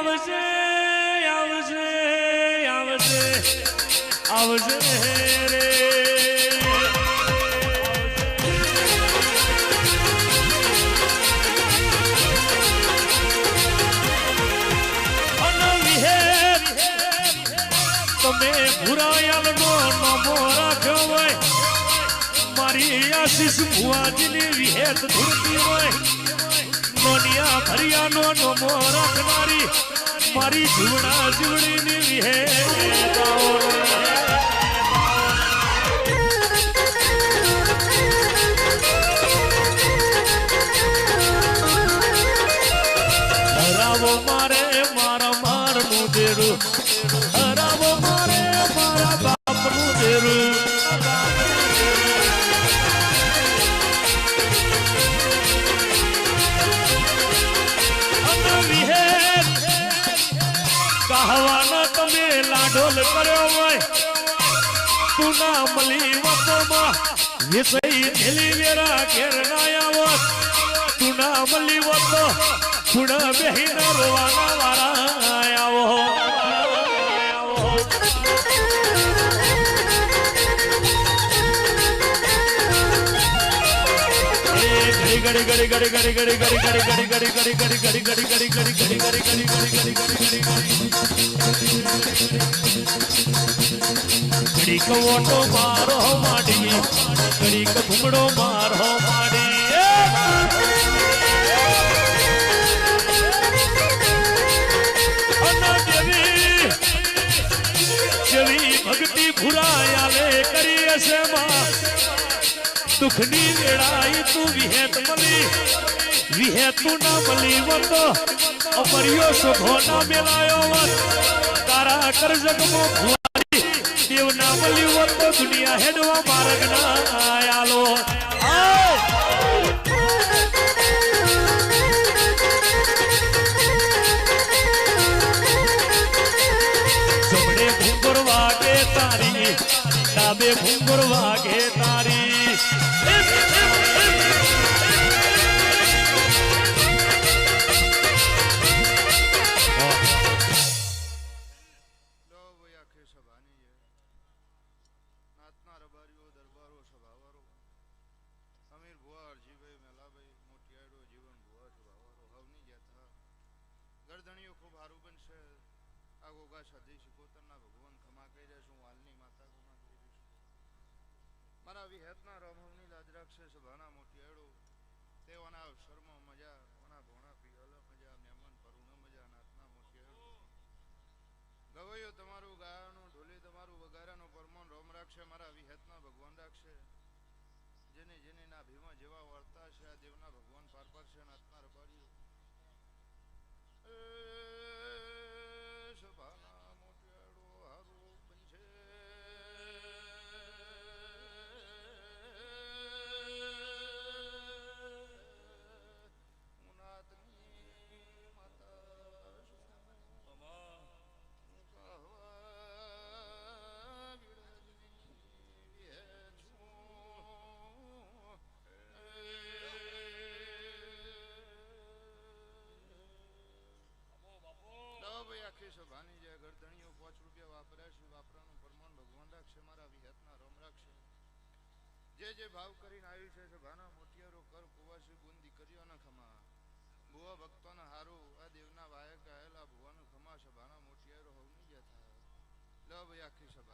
આવશે આવશે આવશે આવશે રે તમે ભુરાયલ નો નમો રાખ્યો હોય મારી આશીષ ભુવાજીની વિહેત ધૂળતી હોય નોનિયા ભરિયાનો નમો રાખનારી મારી જીવડા જીવડીની વિહેત હરાવો મારે મારા મારનું દેરું હરાવો મારે મારા બાપનું દેરું કહાવાનો તમે લાડોલ કર્યો હોય તું ના મળી વતોમાં વિષય ઢેલી વેરા ઘેર ના આવો તું ના મળી વતો થોડ બેહીન રોવાના વાળા આવો ઘડી ઘડી ઘડી ઘડી ઘડી ઘડી ઘડી ઘડી ઘડી ઘડી ઘડી ઘડી ઘડી ઘડી ઘડી ઘડી ઘડી ઘડી ઘડી ઓટો મારો માડી ઘડી ઘૂમડો મારો માડી જેવી ભક્તિ ભુરાયાલે કરી હશે માં દુખની વેળાઈ તું વિહેત મળી વિહેતું ના મળી વતો અમર્યો શોભો ના મેલાયો વત તારા કરજગમો ભુવારી દેવ ના મળી વતો દુનિયા હેડવા માર્ગ ના આયાલો જમણે ભૂંગર વાગે તારી ડાબે ભૂંગર વાગે તારી ગરદણીઓ ખૂબ હારું બનશે આ ગોગા સદી શિકોતરના ભગવાન ખમા કહી રહેશું વાલની માતા ખમા કહી રહેશું મારા વિહેતના રમણની લાજ રાખશે સભાના મોટિયાળો તેઓના અવસરમાં મજા ઓના ભોણા પીઅલ મજા મહેમાન પરુણ મજા નાતના મોટિયાળો ગવૈયો તમારું ગાયાનું ઢોલી તમારું વગારાનો પરમાન રોમ રાખશે મારા વિહેતના ભગવાન રાખશે જેને જેને ના ભીમા જેવા વર્તા છે આ દેવના ભગવાન પાર પાડશે નાતના રબારીઓ સભાના મોટિયાળો હારું બનશે મુનાતની માતા સભાની જે ગરદણીઓ 5 રૂપિયા વાપર્યા છે વાપરાનું પરમાન ભગવાન રાખશે મારા વિહેતના રોમ રાખશે જે ભાવ કરીને આવ્યું છે સભાના મોટિયારો કર કુવાસી બુંદી કર્યો ન ખમા ભુવા ભક્તોના હારું આ દેવના વાયક ગાયેલા ભુવાનું ખમા સભાના મોટિયારો હવની જતા લો ભાઈ આખી સભા